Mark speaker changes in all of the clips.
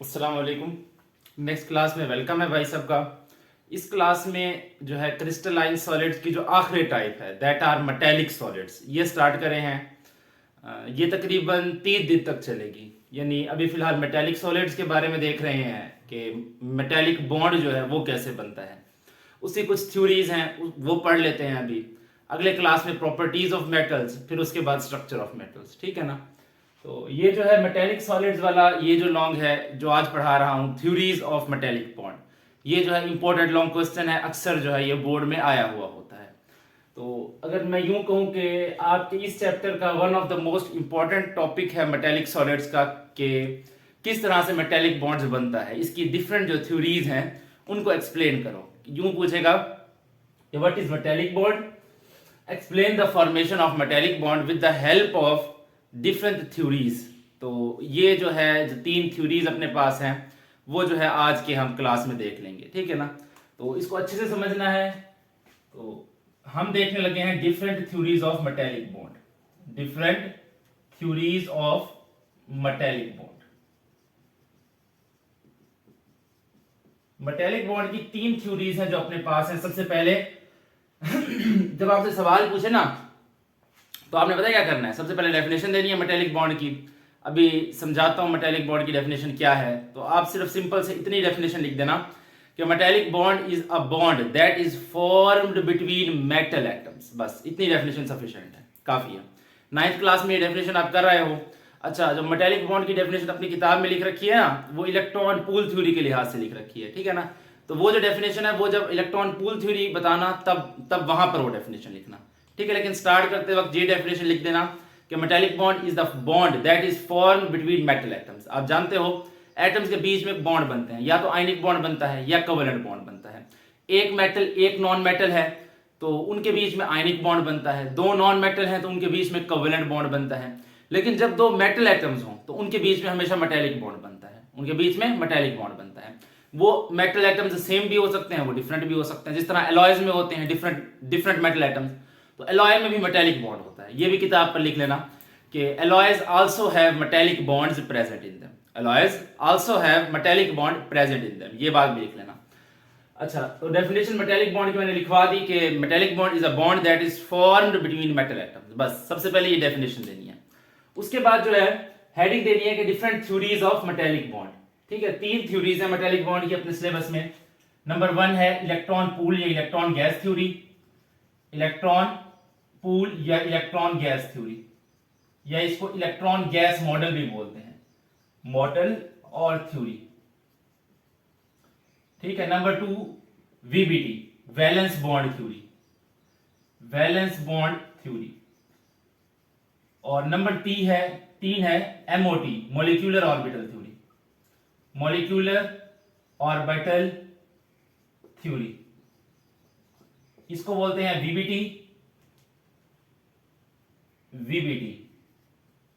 Speaker 1: अस्सलाम वालेकुम। Next class में वेलकम है भाई सबका। इस क्लास में जो है क्रिस्टलाइन सॉलिड्स की जो आखिरी टाइप है दैट आर मेटेलिक सॉलिड्स ये स्टार्ट करे हैं। ये तकरीबन 30 दिन तक चलेगी। यानी अभी फिलहाल मेटेलिक सॉलिड्स के बारे में देख रहे हैं कि मेटेलिक बॉन्ड जो है वो कैसे बनता है, उसकी कुछ थ्योरीज हैं वो पढ़ लेते हैं अभी। अगले क्लास में प्रॉपर्टीज ऑफ मेटल्स, फिर उसके बाद स्ट्रक्चर ऑफ मेटल्स, ठीक है ना। तो ये जो है मेटेलिक सॉलिड्स वाला ये जो लॉन्ग है जो आज पढ़ा रहा हूँ थ्योरीज ऑफ मेटेलिक बॉन्ड, ये जो है इंपॉर्टेंट लॉन्ग क्वेश्चन है, अक्सर जो है ये बोर्ड में आया हुआ होता है। तो अगर मैं यूं कहूं कि आपके इस चैप्टर का one of the most important topic है मेटेलिक सॉलिड्स का कि किस तरह से मेटेलिक बॉन्ड्स बनता है, इसकी डिफरेंट जो थ्योरीज हैं उनको एक्सप्लेन करो। यूं पूछेगा what is metallic bond, explain the formation of metallic bond with the help of different theories. तो ये जो है जो 3 थ्योरीज अपने पास हैं वो जो है आज के हम क्लास में देख लेंगे, ठीक है ना। तो इसको अच्छे से समझना है। तो हम देखने लगे हैं different theories of metallic bond, different theories of metallic bond. Metallic bond की 3 थ्योरीज हैं जो अपने पास हैं। सबसे पहले जब आपसे सवाल पूछे ना तो आपने पता क्या करना है, सबसे पहले डेफिनेशन देनी है मेटेलिक बॉन्ड की। अभी समझाता हूं मेटेलिक बॉन्ड की डेफिनेशन क्या है। तो आप सिर्फ सिंपल से इतनी डेफिनेशन लिख देना कि metallic bond is a bond that is formed between metal atoms. बस इतनी डेफिनेशन सफिशिएंट है, काफी है। 9th क्लास में ये डेफिनेशन आप कर रहे हो। अच्छा, जो मेटेलिक बॉन्ड की डेफिनेशन अपनी किताब में लिख रखी है ना वो इलेक्ट्रॉन पूल थ्योरी के लिहाज से लिख रखी है, ठीक है ना। तो वो जो डेफिनेशन है वो जब इलेक्ट्रॉन पूल थ्योरी बताना तब वहां पर वो डेफिनेशन लिखना, ठीक है। लेकिन स्टार्ट करते वक्त ये डेफिनेशन लिख देना कि metallic bond is the bond that is formed between metal atoms. आप जानते हो एटम्स के बीच में बॉन्ड बनते हैं, या तो आयनिक बॉन्ड बनता है या कोवेलेंट बॉन्ड बनता है। एक मेटल एक नॉन मेटल है तो उनके बीच में आयनिक बॉन्ड बनता है, 2 नॉन मेटल हैं तो उनके बीच में कोवेलेंट बॉन्ड बनता है। लेकिन जब 2 मेटल एटम्स हों तो उनके बीच में हमेशा मेटेलिक बॉन्ड बनता है, उनके बीच में मेटेलिक बॉन्ड बनता है। वो मेटल एटम्स सेम भी हो सकते हैं, वो डिफरेंट भी हो सकते हैं, जिस तरह एलॉयज में होते हैं डिफरेंट मेटल एटम्स, तो एलॉय में भी मेटेलिक बॉन्ड होता है। ये भी किताब पर लिख लेना कि alloys also have metallic bonds present in them, alloys also have metallic bond present in them, ये बात भी लिख लेना। अच्छा, तो डेफिनेशन मेटेलिक बॉन्ड की मैंने लिखवा दी कि metallic bond is a bond that is formed between metal atoms. बस सबसे पहले ये डेफिनेशन देनी है। उसके बाद जो है हेडिंग देनी है कि different theories of metallic bond, ठीक है। 3 थ्योरीज है मेटेलिक बॉन्ड की अपने सिलेबस में। नंबर 1 है इलेक्ट्रॉन पूल या electron gas theory, electron pool या इलेक्ट्रॉन गैस थ्योरी, या इसको इलेक्ट्रॉन गैस मॉडल भी बोलते हैं, मॉडल और थ्योरी, ठीक है। Number 2 VBT, valence bond theory, valence bond theory. और नंबर 3 है MOT, molecular orbital theory, molecular orbital theory. इसको बोलते हैं वीबीटी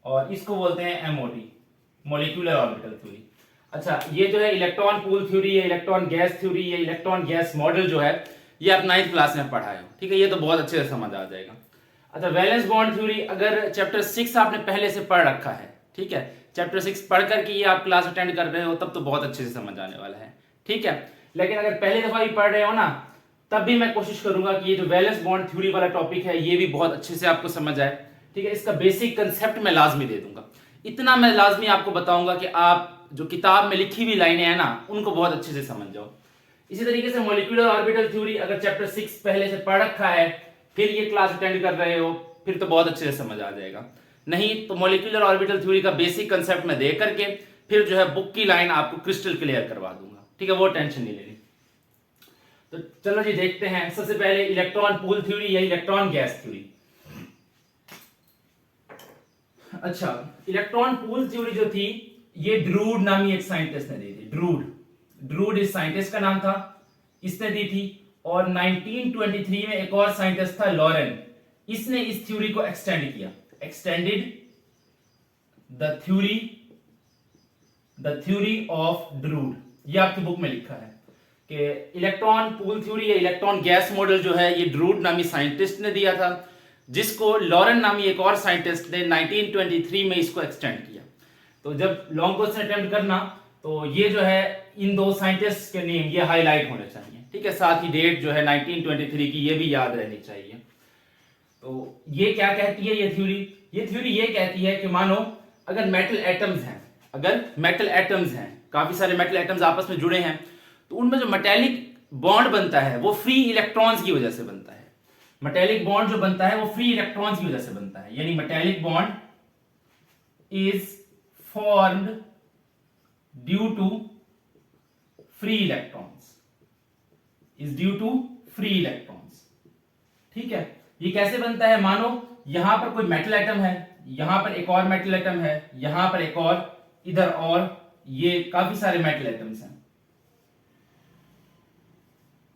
Speaker 1: और इसको बोलते हैं एमओटी, मॉलिक्यूलर ऑर्बिटल थ्योरी। अच्छा, ये जो है इलेक्ट्रॉन पूल थ्योरी या इलेक्ट्रॉन गैस थ्योरी या इलेक्ट्रॉन गैस मॉडल जो है ये आप 9th क्लास में पढ़ाए हो, ठीक है। ये तो बहुत अच्छे से समझ आ जाएगा। अच्छा, वैलेंस बॉन्ड थ्योरी अगर चैप्टर 6 आपने पहले से पढ़ रखा है, ठीक है, चैप्टर 6 पढ़ करके ये आप क्लास अटेंड कर रहे हो तब तो बहुत अच्छे से समझ आने वाला है, ठीक है। लेकिन अगर पहली दफा ही पढ़ रहे हो ना तब भी मैं कोशिश करूंगा कि ये जो वैलेंस बॉन्ड थ्योरी वाला टॉपिक है ये भी बहुत अच्छे से आपको समझ आए, ठीक है। इसका बेसिक कंसेप्ट मैं लाजमी दे दूंगा, इतना मैं लाजमी आपको बताऊंगा कि आप जो किताब में लिखी हुई लाइनें हैं ना उनको बहुत अच्छे से समझ जाओ। इसी तरीके से मॉलिक्यूलर ऑर्बिटल थ्योरी अगर चैप्टर 6 पहले से पढ़ रखा है फिर ये क्लास अटेंड कर रहे हो फिर तो बहुत अच्छे से समझ आ जाएगा। नहीं तो मॉलिक्यूलर ऑर्बिटल थ्योरी का बेसिक कंसेप्ट मैं दे करके फिर जो है बुक की लाइन आपको क्रिस्टल क्लियर करवा दूंगा, ठीक है, वो टेंशन नहीं लेनी। तो चलो जी देखते हैं। सबसे पहले इलेक्ट्रॉन पूल थ्योरी या इलेक्ट्रॉन गैस थ्योरी। अच्छा, इलेक्ट्रॉन पूल थ्योरी जो थी ये ड्रूड नामी एक साइंटिस्ट ने दी थी। ड्रूड इस साइंटिस्ट का नाम था, इसने दी थी। और 1923 में एक और साइंटिस्ट था लॉरेन, इसने इस थ्योरी को एक्सटेंड किया, extended the theory of druid. ये आपकी बुक में लिखा है कि इलेक्ट्रॉन पूल थ्योरी या इलेक्ट्रॉन गैस मॉडल जो है ये ड्रूड नामी साइंटिस्ट ने दिया था, जिसको लॉरेन नामी एक और साइंटिस्ट ने 1923 में इसको एक्सटेंड किया। तो जब लॉन्ग क्वेश्चन अटेम्प्ट करना तो ये जो है इन दो साइंटिस्ट के नेम ये हाईलाइट होने चाहिए, ठीक है। साथ ही डेट जो है 1923 की ये भी याद रहनी चाहिए। तो ये क्या कहती है ये थ्योरी ये कहती है कि मानो अगर मेटल एटम्स हैं, काफी सारे मेटल एटम्स आपस में जुड़े हैं, तो उनमें जो मेटेलिक बॉन्ड बनता है वो फ्री इलेक्ट्रॉन्स की वजह से बनता है। मेटेलिक बॉन्ड जो बनता है वो फ्री इलेक्ट्रॉन्स की वजह से बनता है, यानी metallic bond is formed due to free electrons, ठीक है। ये कैसे बनता है, मानो यहां पर कोई मेटल एटम है, यहां पर एक और मेटल एटम है, यहां पर एक और, इधर और, ये काफी सारे मेटल एटम्स हैं।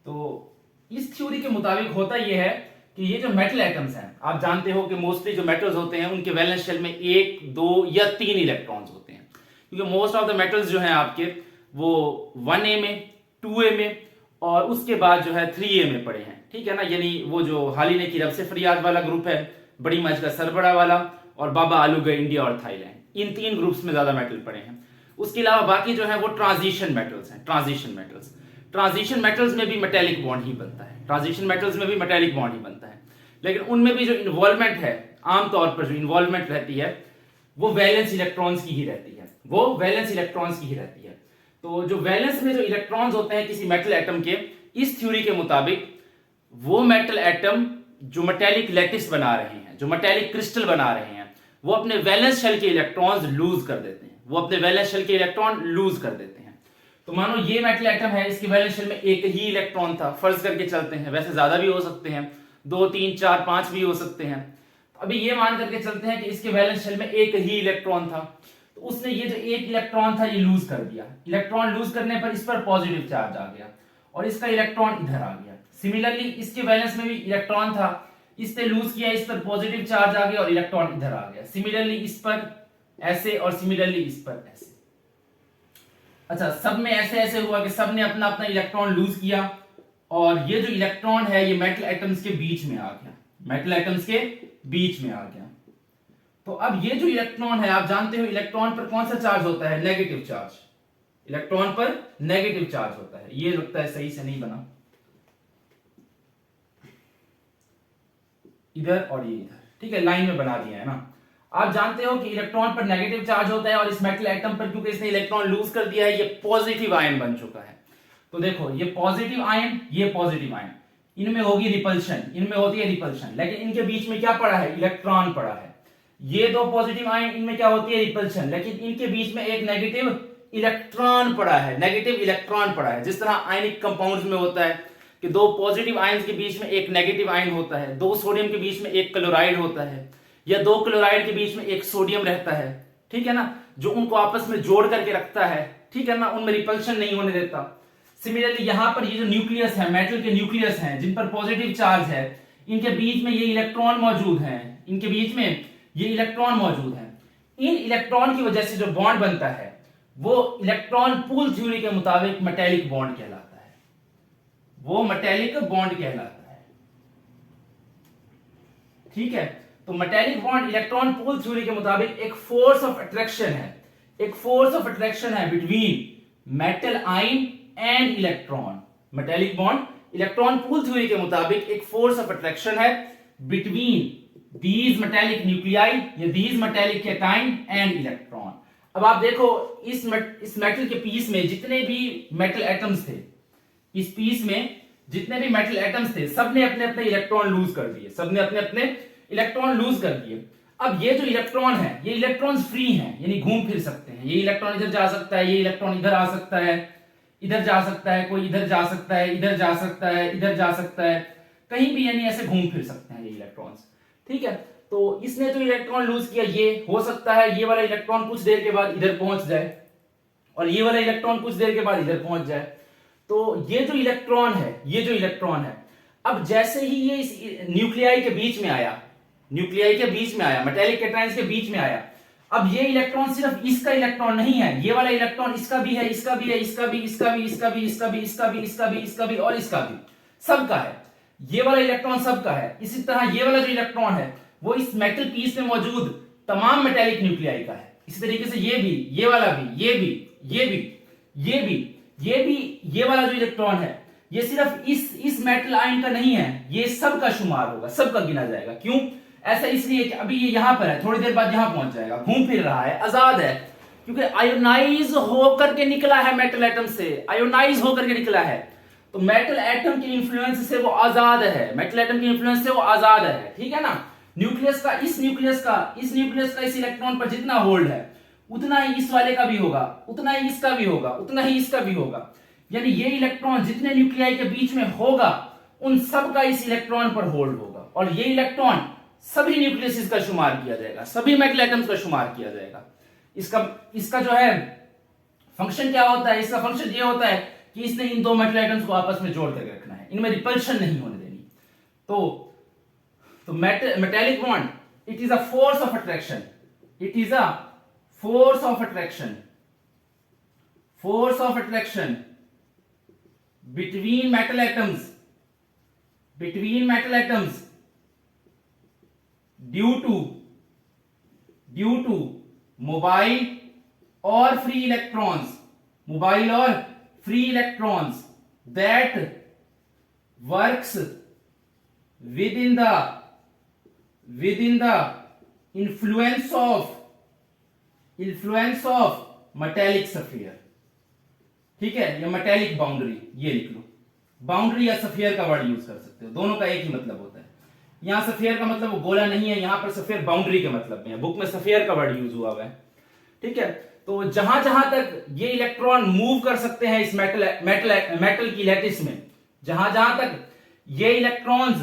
Speaker 1: तो इस थ्योरी के मुताबिक होता यह है कि ये जो मेटल एटम्स हैं, आप जानते हो कि मोस्टली जो मेटल्स होते हैं उनके वैलेंस शेल में 1, 2 या 3 इलेक्ट्रॉन्स होते हैं, क्योंकि मोस्ट ऑफ द मेटल्स जो हैं आपके वो 1a में, 2a में और उसके बाद जो है 3a में पड़े हैं, ठीक है ना। यानी वो जो हालिने की रब से फरियाद वाला ग्रुप है, बड़ी मच का सरबड़ा वाला और बाबा आलूगढ़ इंडिया और थाईलैंड, इन 3 ग्रुप्स में ज्यादा मेटल पड़े हैं। उसके अलावा बाकी जो है वो ट्रांजिशन मेटल्स हैं। ट्रांजिशन मेटल्स में भी मेटेलिक बॉन्ड ही बनता है, लेकिन उनमें भी जो इन्वॉल्वमेंट है, आमतौर पर जो इन्वॉल्वमेंट रहती है वो वैलेंस इलेक्ट्रॉन्स की ही रहती है। तो जो वैलेंस में जो इलेक्ट्रॉन्स होते हैं किसी मेटल एटम के, इस थ्योरी के मुताबिक वो मेटल एटम जो मेटेलिक लैटिस बना रहे हैं, जो मेटेलिक क्रिस्टल बना रहे हैं, वो अपने वैलेंस शेल के इलेक्ट्रॉन्स लूज कर देते हैं। तो मानो ये मेटल एटम है, इसके वैलेंस शेल में एक ही इलेक्ट्रॉन था, फर्ज करके चलते हैं, वैसे ज्यादा भी हो सकते हैं, 2, 3, 4, 5 भी हो सकते हैं। तो अभी ये मान करके चलते हैं कि इसके वैलेंस शेल में एक ही इलेक्ट्रॉन था, तो उसने ये जो एक इलेक्ट्रॉन था ये लूज कर दिया। इलेक्ट्रॉन लूज करने पर इस पर पॉजिटिव चार्ज आ गया और इसका इलेक्ट्रॉन इधर आ गया। सिमिलरली इसके वैलेंस में भी इलेक्ट्रॉन था, इसने लूज किया, इस पर पॉजिटिव चार्ज आ गया और इलेक्ट्रॉन इधर आ गया। सिमिलरली इस पर ऐसे और सिमिलरली इस पर ऐसे। अच्छा, सब में ऐसे ऐसे हुआ कि सब ने अपना अपना इलेक्ट्रॉन लूज किया और ये जो इलेक्ट्रॉन है ये मेटल एटम्स के बीच में आ गया। तो अब ये जो इलेक्ट्रॉन है, आप जानते हो इलेक्ट्रॉन पर कौन सा चार्ज होता है, नेगेटिव चार्ज। इलेक्ट्रॉन पर नेगेटिव चार्ज होता है। ये लगता है सही से नहीं बना, इधर और ये इधर, ठीक है, लाइन में बना दिया है ना। आप जानते हो कि इलेक्ट्रॉन पर नेगेटिव चार्ज होता है और इस मेटल एटम पर क्योंकि इसने इलेक्ट्रॉन लूज कर दिया है, ये पॉजिटिव आयन बन चुका है। तो देखो ये पॉजिटिव आयन, इनमें होगी रिपल्शन, इनमें होती है रिपल्शन, लेकिन इनके बीच में क्या पड़ा है, इलेक्ट्रॉन पड़ा है। ये दो पॉजिटिव आयन, इनमें क्या होती है, रिपल्शन, लेकिन इनके बीच में एक नेगेटिव इलेक्ट्रॉन पड़ा है। जिस तरह आयनिक कंपाउंड्स में होता है कि दो पॉजिटिव आयंस के बीच में एक नेगेटिव आयन होता है, दो सोडियम के बीच में एक क्लोराइड होता है, या दो क्लोराइड के बीच में एक सोडियम रहता है, ठीक है ना, जो उनको आपस में जोड़ करके रखता है, ठीक है ना, उनमें रिपल्शन नहीं होने देता। सिमिलरली यहां पर ये जो न्यूक्लियस है, मेटल के न्यूक्लियस हैं जिन पर पॉजिटिव चार्ज है, इनके बीच में ये इलेक्ट्रॉन मौजूद हैं, इन इलेक्ट्रॉन की वजह से जो बॉन्ड बनता है वो इलेक्ट्रॉन पूल थ्योरी के मुताबिक मेटेलिक बॉन्ड कहलाता है। ठीक है, तो metallic bond electron pool theory के मुताबिक एक फोर्स ऑफ अट्रैक्शन है between metal ion and electron. Metallic bond electron pool theory के मुताबिक एक फोर्स ऑफ अट्रैक्शन है बिटवीन these metallic nuclei या these metallic cation and electron। अब आप देखो इस मेटल के पीस में जितने भी मेटल एटम्स थे, सबने अपने अपने इलेक्ट्रॉन लूज कर दिए। अब ये जो इलेक्ट्रॉन है, ये इलेक्ट्रॉन्स फ्री हैं, यानी घूम फिर सकते हैं। ये इलेक्ट्रॉन इधर जा सकता है, ये इलेक्ट्रॉन इधर आ सकता है, इधर जा सकता है, कोई इधर जा सकता है, इधर जा सकता है, इधर जा सकता है, कहीं भी, यानी ऐसे घूम फिर सकते हैं ये इलेक्ट्रॉन्स। ठीक है, तो इसने जो इलेक्ट्रॉन लूज किया, ये हो सकता है ये वाला इलेक्ट्रॉन कुछ देर के बाद इधर पहुंच जाए और ये वाला इलेक्ट्रॉन कुछ देर के बाद इधर पहुंच जाए। तो ये जो इलेक्ट्रॉन है, अब जैसे ही ये इस न्यूक्लियाई के बीच में आया, मेटेलिक कैटायंस के बीच में आया, अब ये इलेक्ट्रॉन सिर्फ इसका इलेक्ट्रॉन नहीं है, ये वाला इलेक्ट्रॉन इसका भी है, इसका भी है, इसका भी, इसका भी, इसका भी, इसका भी, इसका भी, इसका भी, इसका भी और इसका भी, सबका है। ये वाला इलेक्ट्रॉन सबका है। इसी तरह ये वाला जो इलेक्ट्रॉन है वो इस मेटल पीस में मौजूद तमाम मेटेलिक न्यूक्लियाई का है। इसी तरीके से ये भी, ये वाला भी, ये भी, ये भी, ये वाला जो इलेक्ट्रॉन है ये सिर्फ इस मेटल आयन का नहीं है, ये सब का शुमार होगा, सब का गिना जाएगा। क्यों ऐसा? इसलिए कि अभी ये यहां पर है, थोड़ी देर बाद यहां पहुंच जाएगा, घूम फिर रहा है, आजाद है, क्योंकि आयोनाइज होकर के निकला है मेटल एटम से, आयोनाइज होकर के निकला है। तो मेटल एटम के इंफ्लुएंस से वो आजाद है, मेटल एटम के इंफ्लुएंस से वो आजाद है, ठीक है ना। न्यूक्लियस का इस इलेक्ट्रॉन पर जितना होल्ड है उतना ही इस वाले का भी होगा, उतना ही इसका भी होगा, उतना ही इसका भी होगा। यानी ये इलेक्ट्रॉन जितने न्यूक्लियाई के बीच में होगा उन सब का इस इलेक्ट्रॉन पर होल्ड होगा, और ये इलेक्ट्रॉन सभी न्यूक्लियस का शुमार किया जाएगा, सभी मेटल एटम्स का शुमार किया जाएगा। इसका जो है फंक्शन क्या होता है? इसका फंक्शन ये होता है कि इसने इन दो मेटल एटम्स को आपस में जोड़ करके रखना है, इनमें रिपल्शन नहीं होने देनी। तो metallic bond it is a force of attraction, it is a force of attraction between metal atoms due to mobile or free electrons that works within the influence of metallic sphere, ठीक है। ये metallic boundary, ये लिख लो, boundary या sphere का word use कर सकते हो, दोनों का एक ही मतलब होता है। यहां स्फीयर का मतलब वो गोला नहीं है, यहां पर स्फीयर बाउंड्री के मतलब में है, बुक में स्फीयर का वर्ड यूज हुआ है, ठीक है। तो जहां जहां तक ये इलेक्ट्रॉन मूव कर सकते हैं इस मेटल की लैटिस में, जहां जहां तक ये इलेक्ट्रॉन्स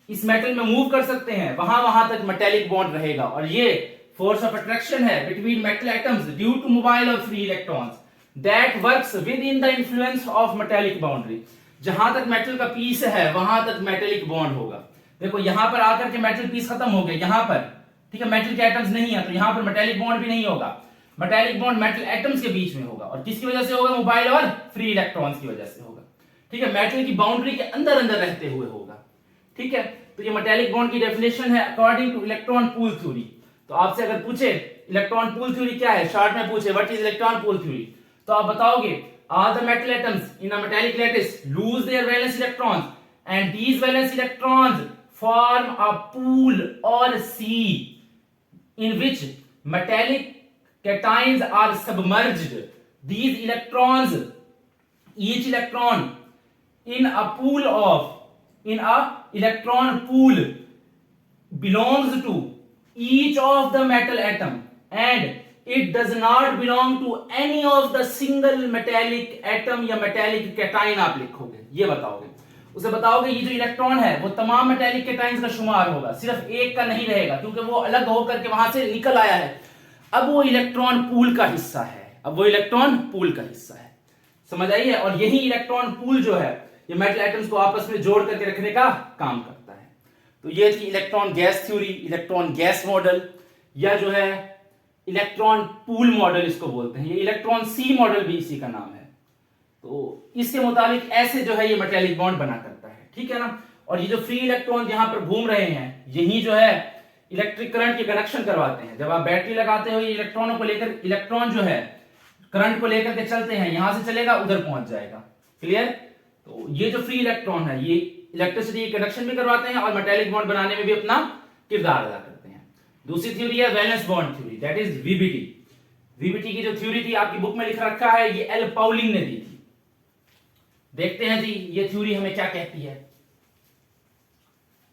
Speaker 1: इस मेटल में मूव कर सकते हैं वहां वहां तक मेटेलिक बॉन्ड रहेगा, और ये फोर्स ऑफ अट्रैक्शन है between metal atoms due to mobile और free electrons that works with in the influence of metallic boundary. जहां तक मेटल का पीस है वहां तक मेटेलिक बॉन्ड होगा। देखो यहां पर आकर के मेटल पीस खत्म हो गया यहां पर, ठीक है, मेटल के एटम्स नहीं है तो यहां पर मेटेलिक बॉन्ड भी नहीं होगा। मेटेलिक बॉन्ड मेटल एटम्स के बीच में होगा, और किसकी वजह से होगा? मोबाइल और फ्री इलेक्ट्रॉन्स की वजह से होगा, ठीक है, मेटल की बाउंड्री के अंदर अंदर रहते हुए होगा, ठीक है। तो ये मेटेलिक बॉन्ड की डेफिनेशन है according two electron pool theory. तो आपसे अगर पूछे इलेक्ट्रॉन पूल थ्योरी क्या है, शॉर्ट में पूछे what is electron pool theory, तो आप बताओगे all the metal atoms in a metallic lattice lose their valence electrons and these valence electrons form a pool or sea in which metallic cations are submerged. These electrons, each electron in a electron pool belongs to each of the metal atom and it does not belong to any of the single metallic atom या metallic cation आप लिखोगे, ये बताओगे, उसे बताओगे ये जो electron है वो तमाम मेटेलिक कैटायंस का शुमार होगा, सिर्फ एक का नहीं रहेगा, क्योंकि वो अलग होकर के वहां से निकल आया है, अब वो इलेक्ट्रॉन पूल का हिस्सा है, अब वो इलेक्ट्रॉन पूल का हिस्सा है, समझ आई है। और यही इलेक्ट्रॉन पूल जो है ये मेटल एटम्स को आपस में जोड़ करके रखने का काम करता है। तो ये थी electron gas theory, electron gas model, या जो है इलेक्ट्रॉन पूल मॉडल इसको बोलते हैं, ये इलेक्ट्रॉन सी मॉडल भी इसी का नाम है। तो इसके मुताबिक ऐसे जो है ये मेटेलिक बॉन्ड बना करता है, ठीक है ना। और ये जो फ्री इलेक्ट्रॉन यहां पर घूम रहे हैं यही जो है इलेक्ट्रिक करंट के कनेक्शन करवाते हैं। जब आप बैटरी लगाते हो ये इलेक्ट्रॉनों को लेकर, इलेक्ट्रॉन जो है करंट को लेकर के चलते हैं, यहां से चलेगा उधर पहुंच जाएगा, क्लियर। तो ये जो फ्री इलेक्ट्रॉन है ये इलेक्ट्रिसिटी कनेक्शन भी करवाते हैं और मेटेलिक बॉन्ड बनाने में भी अपना किरदार अदा करते हैं। दूसरी थ्योरी है valence bond theory, that is VBT. VBT की जो थ्योरी थी आपकी बुक में लिख रखा है, ये एल पाउलिंग ने दी थी। देखते हैं जी ये थ्योरी हमें क्या कहती है।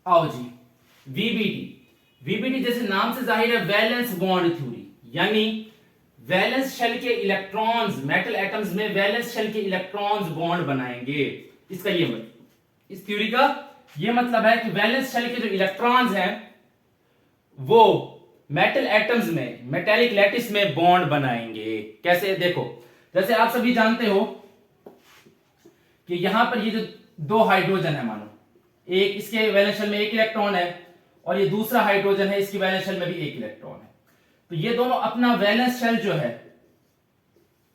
Speaker 1: आओ जी, वीबीटी जैसे नाम से जाहिर है वैलेंस बॉन्ड थ्योरी, यानी वैलेंस शेल के इलेक्ट्रॉन्स, मेटल एटम्स में वैलेंस शेल के इलेक्ट्रॉन्स बॉन्ड बनाएंगे। इसका ये मतलब, इस थ्योरी का ये मतलब है कि वैलेंस शेल के जो इलेक्ट्रॉन्स हैं वो मेटल एटम्स में, मेटेलिक लैटिस में बॉन्ड बनाएंगे। कैसे? देखो, जैसे आप सभी जानते हो कि यहां पर ये जो दो हाइड्रोजन है, मानो एक इसके वैलेंस शेल में एक इलेक्ट्रॉन है और ये दूसरा हाइड्रोजन है इसकी वैलेंस शेल में भी एक इलेक्ट्रॉन है, तो ये दोनों अपना वैलेंस शेल जो है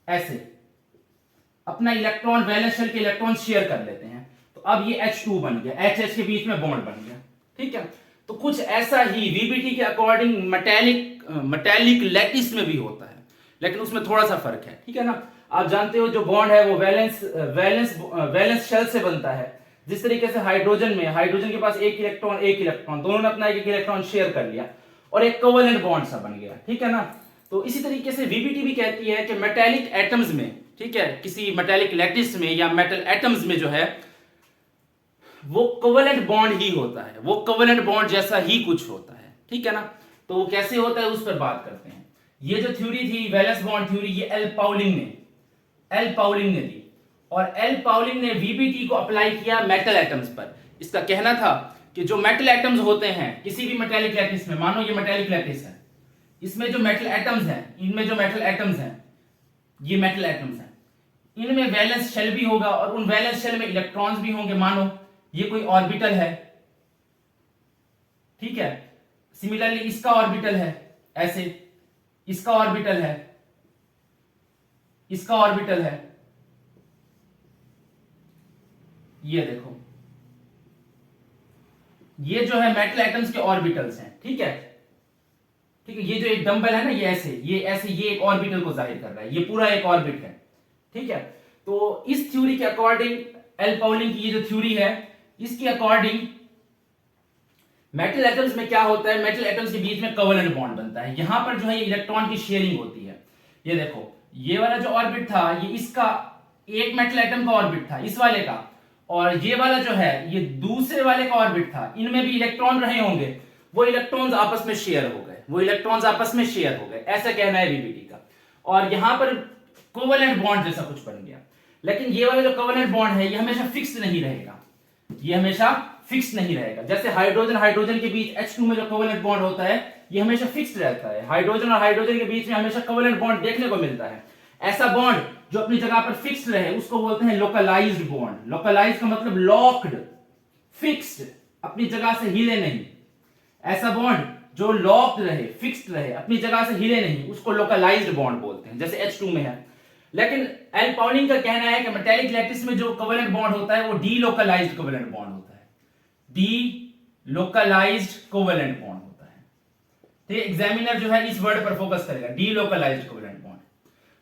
Speaker 1: ऐसे अपना इलेक्ट्रॉन वैलेंस शेल के इलेक्ट्रॉन शेयर कर लेते हैं, तो अब ये H2 बन गया, H के बीच में बॉन्ड बन गया, ठीक है। तो कुछ ऐसा ही वीबीटी के अकॉर्डिंग मेटेलिक लैटिस में भी होता है, लेकिन उसमें थोड़ा सा फर्क है, ठीक है ना। आप जानते हो जो बॉन्ड है वो वैलेंस शेल से बनता है। जिस तरीके से हाइड्रोजन के पास एक इलेक्ट्रॉन दोनों ने अपना एक इलेक्ट्रॉन शेयर कर लिया और एक कोवेलेंट बॉन्ड सा बन गया, ठीक है ना। तो इसी तरीके से वीबीटी भी कहती है कि मेटेलिक एटम्स में, ठीक है, किसी मेटेलिक लैटिस में या मेटल एटम्स में जो है वो कोवेलेंट बॉन्ड ही होता है, वो कोवेलेंट बॉन्ड जैसा ही कुछ होता है, ठीक है ना। तो वो कैसे होता है उस पर बात करते हैं। ये जो थ्योरी थी वैलेंस बॉन्ड थ्योरी, ये एल पाउलिंग ने दी और एल पाउलिंग ने वीबीटी को अप्लाई किया मेटल एटम्स पर। इसका कहना था कि जो मेटल एटम्स होते हैं किसी भी मेटेलिक लैटिस में, मानो ये मेटेलिक लैटिस है, इसमें जो मेटल एटम्स हैं, इनमें जो मेटल एटम्स हैं, ये मेटल एटम्स हैं, इनमें वैलेंस शेल भी होगा और उन वैलेंस शेल में इलेक्ट्रॉन्स भी होंगे। मानो ये कोई ऑर्बिटल है, ठीक है, सिमिलरली इसका ऑर्बिटल है, ऐसे इसका ऑर्बिटल है, इसका ऑर्बिटल है, ये देखो, ये जो है मेटल एटम्स के ऑर्बिटल्स हैं, ठीक है, ठीक है। ये जो एक डंबल है ना, ये ऐसे ये एक ऑर्बिटल को जाहिर कर रहा है, ये पूरा एक ऑर्बिट है, ठीक है। तो इस थ्योरी के अकॉर्डिंग, एल पाउलिंग की ये जो थ्योरी है, इसके अकॉर्डिंग मेटल एटम्स में क्या होता है, मेटल एटम्स के बीच में कोवेलेंट बॉन्ड बनता है। यहां पर जो है ये इलेक्ट्रॉन की शेयरिंग होती है। ये देखो, ये वाला जो ऑर्बिट था ये इसका एक मेटल एटम का ऑर्बिट था, इस वाले का, और ये वाला जो है ये दूसरे वाले का ऑर्बिट था। इनमें भी इलेक्ट्रॉन रहे होंगे, वो इलेक्ट्रॉन्स आपस में शेयर हो गए, ऐसा कहना है वीबीटी का। और यहां पर कोवेलेंट बॉन्ड जैसा कुछ बन गया। लेकिन ये वाला जो कोवेलेंट बॉन्ड है ये हमेशा फिक्स्ड नहीं रहेगा, जैसे हाइड्रोजन के बीच H2 में जो कोवेलेंट बॉन्ड होता है ये हमेशा फिक्स्ड रहता है। हाइड्रोजन और हाइड्रोजन के बीच में हमेशा कोवेलेंट बॉन्ड देखने को मिलता है। ऐसा बॉन्ड जो अपनी जगह पर फिक्स्ड रहे उसको बोलते हैं लोकलाइज्ड बॉन्ड। लोकलाइज्ड का मतलब लॉक्ड, फिक्स्ड, अपनी जगह से हिले नहीं। ऐसा बॉन्ड जो लॉक्ड रहे, फिक्स्ड रहे, अपनी जगह से हिले नहीं, उसको लोकलाइज्ड बॉन्ड बोलते हैं, जैसे H2 में है। लेकिन एल पाउलिंग का कहना है कि मेटेलिक लैटिस में जो कोवेलेंट बॉन्ड होता है वो डीलोकलाइज्ड कोवेलेंट बॉन्ड होता है, डीलोकलाइज्ड कोवेलेंट बॉन्ड होता है। तो एग्जामिनर जो है इस वर्ड पर फोकस करेगा, डीलोकलाइज्ड कोवेलेंट बॉन्ड।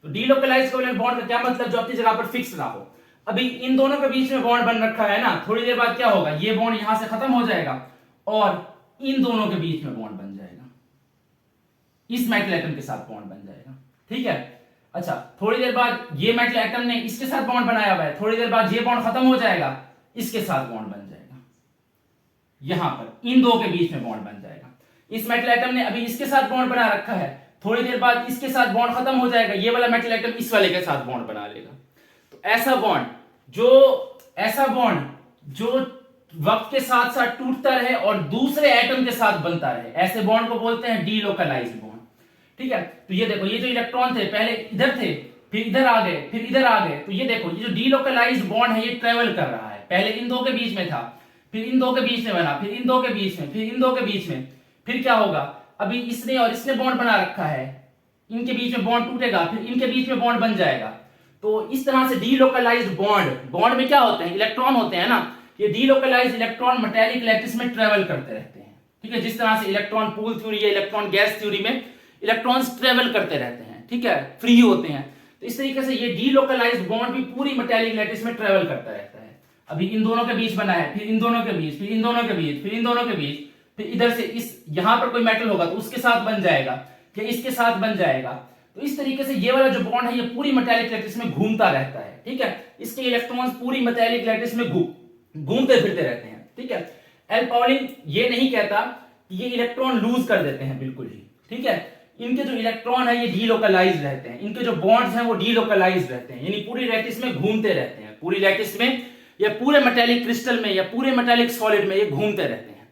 Speaker 1: तो डीलोकलाइज्ड कोवेलेंट बॉन्ड का क्या मतलब, जो अपनी जगह पर फिक्स ना हो। अभी इन दोनों के बीच में बॉन्ड बन रखा है ना, थोड़ी देर बाद क्या होगा, ये बॉन्ड यहां से खत्म हो जाएगा और इन दोनों के बीच में बॉन्ड बन जाएगा, इस मेटल एटम के साथ बॉन्ड बन जाएगा, ठीक है। अच्छा, थोड़ी देर बाद ये मेटल एटम ने इसके साथ बॉन्ड बनाया हुआ है, थोड़ी देर बाद ये बॉन्ड खत्म हो जाएगा, इसके साथ बॉन्ड बन जाएगा, यहां पर इन दो के बीच में बॉन्ड बन जाएगा। इस मेटल एटम ने अभी इसके साथ बॉन्ड बना रखा है, थोड़ी देर बाद इसके साथ बॉन्ड खत्म हो जाएगा, ये वाला मेटल एटम इस वाले के साथ बॉन्ड बना लेगा। तो ऐसा बॉन्ड जो वक्त के साथ साथ टूटता रहे और दूसरे एटम के साथ बनता रहे, ऐसे बॉन्ड को बोलते हैं डीलोकलाइज्ड बॉन्ड, ठीक है। तो ये देखो, ये जो इलेक्ट्रॉन थे पहले इधर थे, फिर इधर आ गए, फिर इधर आ गए। तो ये देखो, ये जो डीलोकलाइज्ड बॉन्ड है ये ट्रेवल कर रहा है, पहले इन दो के बीच में था, फिर इन दो के बीच में बना, फिर इन दो के बीच में, फिर इन दो के बीच में, फिर क्या होगा, अभी इसने और इसने बॉन्ड बना रखा है, इनके बीच में बॉन्ड टूटेगा, फिर इनके बीच में बॉन्ड बन जाएगा। तो इस तरह से डीलोकलाइज्ड बॉन्ड में क्या होते हैं, इलेक्ट्रॉन होते हैं ना, ये डीलोकलाइज्ड इलेक्ट्रॉन मेटेलिक लैटिस में ट्रेवल करते रहते हैं, ठीक है। जिस तरह से इलेक्ट्रॉन पूल थ्योरी या इलेक्ट्रॉन गैस थ्योरी में इलेक्ट्रॉन्स ट्रेवल करते रहते हैं, ठीक है, फ्री होते हैं। तो इस तरीके से ये डीलोकलाइज्ड बॉन्ड भी पूरी मेटेलिक लैटिस में ट्रेवल करता रहता है। अभी इन दोनों के बीच बना है, फिर इन दोनों के बीच, फिर इन दोनों के बीच, फिर इन दोनों के बीच, फिर इधर से इस यहां पर कोई मेटल होगा तो उसके साथ बन जाएगा या इसके साथ बन जाएगा। तो इस तरीके से ये वाला जो बॉन्ड है ये पूरी मेटेलिक लैटिस में घूमता रहता है, ठीक है। इसके इलेक्ट्रॉन्स पूरी मेटेलिक लैटिस में घूमते फिरते रहते हैं, ठीक है। एल पाउलिंग ये नहीं कहता कि ये इलेक्ट्रॉन लूज कर देते हैं, बिल्कुल ही, ठीक है। इनके जो इलेक्ट्रॉन है ये डीलोकलाइज्ड रहते हैं, इनके जो बॉन्ड्स हैं वो डीलोकलाइज्ड रहते हैं, यानी पूरी लैटिस में घूमते रहते हैं, पूरी लैटिस में या पूरे मेटेलिक क्रिस्टल में या पूरे मेटेलिक सॉलिड में ये घूमते रहते हैं।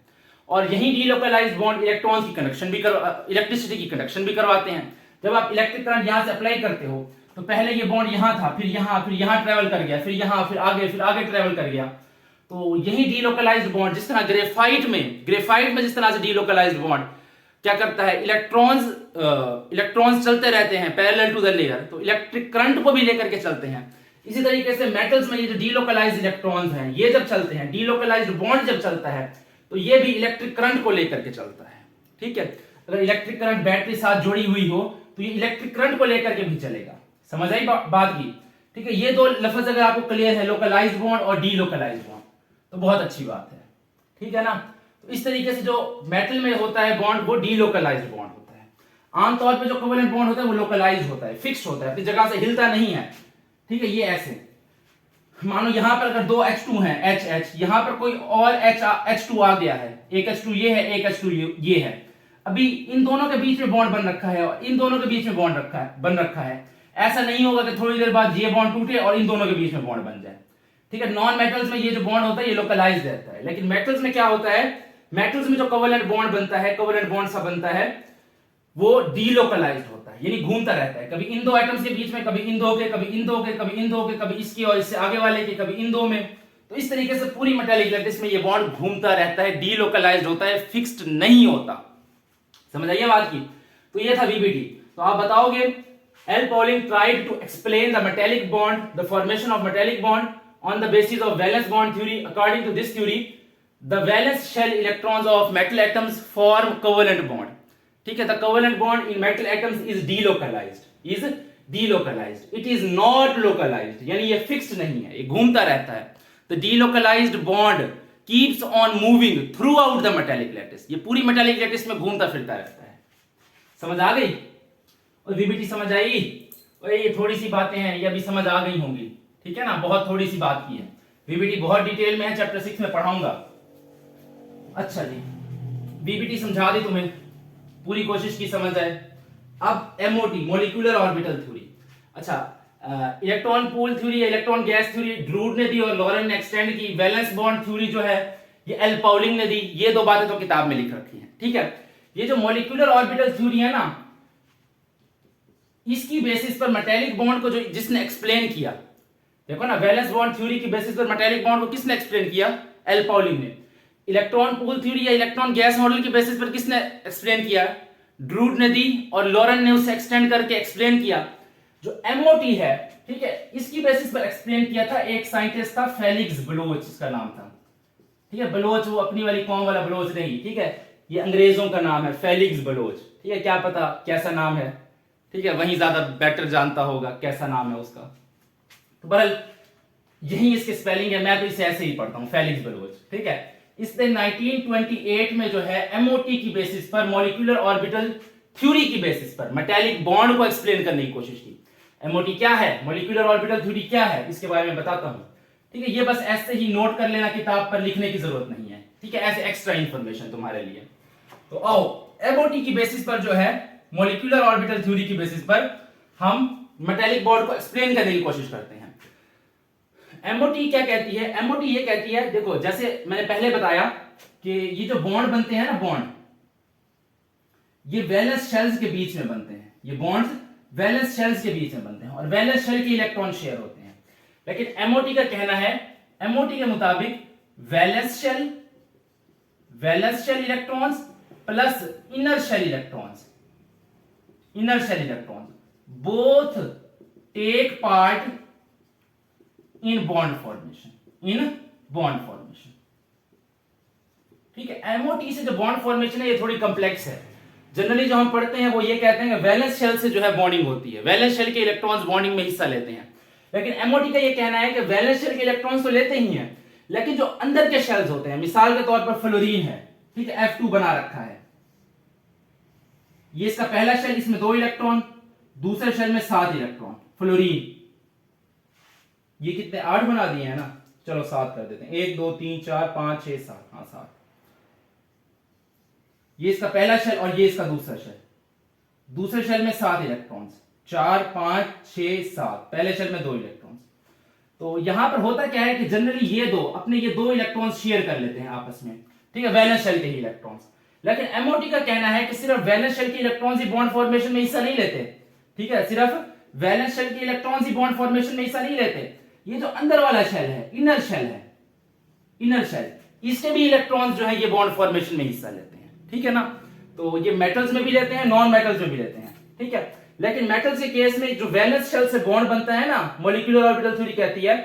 Speaker 1: और यही डीलोकलाइज्ड बॉन्ड इलेक्ट्रॉन्स की कंडक्शन भी इलेक्ट्रिसिटी की कंडक्शन भी करवाते हैं। जब आप इलेक्ट्रिक करंट यहां से अप्लाई करते हो तो पहले ये बॉन्ड यहां था, फिर यहां ट्रेवल कर गया, फिर यहां, फिर आगे ट्रेवल कर गया। तो यही डीलोकलाइज्ड बॉन्ड, जिस तरह ग्रेफाइट में जिस तरह से डीलोकलाइज्ड बॉन्ड क्या करता है, इलेक्ट्रॉन्स चलते रहते हैं पैरेलल टू द लेयर, तो इलेक्ट्रिक करंट को भी लेकर के चलते हैं। इसी तरीके से मेटल्स में ये जो डीलोकलाइज्ड इलेक्ट्रॉन्स हैं ये जब चलते हैं, डीलोकलाइज्ड बॉन्ड जब चलता है तो ये भी इलेक्ट्रिक करंट को लेकर के चलता है, ठीक है। अगर इलेक्ट्रिक करंट बैटरी साथ जुड़ी हुई हो तो ये इलेक्ट्रिक करंट को लेकर के भी चलेगा। समझ आई बात की? ठीक है, ये दो लफ्ज अगर आपको क्लियर है, लोकलाइज्ड बॉन्ड और डीलोकलाइज्ड बॉन्ड, तो बहुत अच्छी बात है। ठीक है ना? तो इस तरीके से जो मेटल में होता है बॉन्ड वो डीलोकलाइज्ड बॉन्ड होता है। आमतौर पे जो कोवेलेंट बॉन्ड होता है वो लोकलाइज्ड होता है, फिक्स्ड होता है, अपनी जगह से हिलता नहीं है। ठीक है, ये ऐसे मानो यहां पर अगर दो H2 हैं, H यहां पर कोई और H2 आ गया है, एक H2 ये है, एक H2 ये है, अभी इन दोनों के बीच में बॉन्ड बन रखा है और इन दोनों के बीच में बॉन्ड बन रखा है। ऐसा नहीं होगा कि थोड़ी देर बाद ये बॉन्ड टूटे और इन दोनों के बीच में बॉन्ड बन जाए। ठीक है, नॉन मेटल्स में ये जो बॉन्ड होता है ये लोकलाइज्ड रहता है, लेकिन मेटल्स में क्या होता है, मेटल्स में जो कोवेलेंट बॉन्ड बनता है, कोवेलेंट बॉन्ड सा बनता है, वो डीलोकलाइज्ड होता है, यानी घूमता रहता है, कभी इन दो एटम्स के बीच में, कभी इन दो के, कभी इन दो के, कभी इन दो के, कभी इसकी और इससे आगे वाले के, कभी इन दो में। तो इस तरीके से पूरी मेटालिक लैटिस में ये बॉन्ड घूमता रहता है, डीलोकलाइज्ड होता है, फिक्स्ड नहीं होता। समझ आइए बात की? तो ये था वीबीटी। तो आप बताओगे, L Pauling tried to explain the metallic bond, the formation of metallic bond on the basis of valence bond theory. According to this theory, the valence shell electrons of metal atoms form covalent bond. ठीक है, the covalent bond in metal atoms is delocalized. It is not localized, यानी ये fixed नहीं है, ये घूमता रहता है. The delocalized bond keeps on moving throughout the metallic lattice. ये पूरी metallic lattice में घूमता फिरता रहता है. समझ आ गई? और वीबीटी समझ आई? और ये थोड़ी सी बातें हैं, ये अभी समझ आ गई होंगी. ठीक है ना, बहुत थोड़ी सी बात की है. वीबीटी बहुत डिटेल में है, चैप्टर 6 में पढ़ाऊंगा. अच्छा जी, वीबीटी समझा दी तुम्हें, पूरी कोशिश की समझ आए. अब एमओटी, मॉलिक्यूलर ऑर्बिटल थ्योरी. अच्छा, electron pool theory, electron gas theory Drude ने दी और लॉरेन ने एक्सटेंड की. वैलेंस बॉन्ड थ्योरी जो है ये एल पाउलिंग ने दी. ये दो बातें तो किताब में लिख रखी हैं. ठीक है, ये जो मॉलिक्यूलर ऑर्बिटल थ्योरी है ना, इसकी बेसिस पर मेटालिक बॉन्ड को जो जिसने एक्सप्लेन किया, देखो ना, वैलेंस बॉन्ड थ्योरी की बेसिस पर मेटालिक बॉन्ड को किसने एक्सप्लेन किया? एल पाउलिंग ने. इलेक्ट्रॉन पूल थ्योरी या इलेक्ट्रॉन गैस मॉडल की बेसिस पर किसने एक्सप्लेन किया? ड्रूड ने दी और लॉरेन ने उसे एक्सटेंड करके एक्सप्लेन किया. जो एमओटी है, ठीक है, इसकी बेसिस पर एक्सप्लेन किया था एक साइंटिस्ट था, फेलिक्स ब्लोच इसका नाम था. ठीक है, ब्लोच वो अपनी वाली कौम वाला ब्लोच नहीं. ठीक है, ये अंग्रेजों का नाम है, फेलिक्स ब्लोच. ठीक है, क्या पता कैसा नाम है. ठीक है, वही ज्यादा बेटर जानता होगा कैसा नाम है उसका. तो बहरहाल यही इसके स्पेलिंग है, मैं तो इसे ऐसे ही पढ़ता हूं, फेलिक्स ब्लोच. ठीक है, इसने 1928 में जो है एमओटी की बेसिस पर, मॉलिक्यूलर ऑर्बिटल थ्योरी की बेसिस पर मेटालिक बॉन्ड को एक्सप्लेन करने की कोशिश की. एमओटी क्या है, मॉलिक्यूलर ऑर्बिटल थ्योरी क्या है, इसके बारे में बताता हूं. ठीक है, ये बस ऐसे ही नोट कर लेना, किताब पर लिखने की जरूरत नहीं है. ठीक है, ऐसे एक्स्ट्रा इंफॉर्मेशन तुम्हारे लिए. तो आओ, एमओटी की बेसिस पर जो है, मॉलिक्यूलर ऑर्बिटल थ्योरी की बेसिस पर हम मेटालिक बॉन्ड को एक्सप्लेन करने की कोशिश करते हैं. एमओटी क्या कहती है? एमओटी ये कहती है, देखो जैसे मैंने पहले बताया कि ये जो बॉन्ड बनते हैं ना, बॉन्ड ये वैलेंस शेल्स के बीच में बनते हैं. ये बॉन्ड्स वैलेंस शेल्स के बीच में बनते हैं और वैलेंस शेल के इलेक्ट्रॉन शेयर होते हैं. लेकिन एमओटी का कहना है, एमओटी के मुताबिक valence shell electrons plus inner shell electrons both take part in bond formation. ठीक है, एमओटी से जो बॉन्ड फॉर्मेशन है ये थोड़ी कॉम्प्लेक्स है. जनरली जो हम पढ़ते हैं वो ये कहते हैं कि वैलेंस शेल से जो है बॉन्डिंग होती है, वैलेंस शेल के इलेक्ट्रॉन्स बॉन्डिंग में हिस्सा लेते हैं. लेकिन एमओटी का ये कहना है कि वैलेंस शेल के इलेक्ट्रॉन्स तो लेते ही हैं, लेकिन जो अंदर के शेल्स होते हैं, मिसाल के तौर पर फ्लोरीन है, ठीक है, F2 बना रखा है, ये इसका पहला शेल, इसमें 2 इलेक्ट्रॉन, दूसरे शेल में 7 इलेक्ट्रॉन. फ्लोरीन ये कितने 8 बना दिए हैं ना, चलो 7 कर देते हैं. 1 2 3 4 5 6 7, हाँ 7. ये इसका पहला शेल और ये इसका दूसरा शेल. दूसरे शेल में 7 इलेक्ट्रॉन्स, 4 5 6 7. पहले शेल में 2 इलेक्ट्रॉन्स. तो यहां पर होता क्या है कि जनरली ये ये 2 इलेक्ट्रॉन्स शेयर कर लेते हैं आपस में. ठीक है, वैलेंस शेल के ही इलेक्ट्रॉन्स. लेकिन एमओटी का कहना है कि सिर्फ वैलेंस शेल के इलेक्ट्रॉन्स ही बॉन्ड फॉर्मेशन में हिस्सा नहीं लेते. ठीक है, सिर्फ वैलेंस शेल के इलेक्ट्रॉन्स ही बॉन्ड फॉर्मेशन में हिस्सा नहीं लेते. ये जो अंदर वाला शेल है, इनर शेल, इसके भी इलेक्ट्रॉन्स जो है ये बॉन्ड फॉर्मेशन में हिस्सा लेते हैं. ठीक है ना, तो ये मेटल्स में भी लेते हैं, नॉन मेटल्स में भी लेते हैं. ठीक है, लेकिन मेटल्स के केस में जो वैलेंस शेल से बॉन्ड बनता है ना, मॉलिक्यूलर ऑर्बिटल थ्योरी कहती है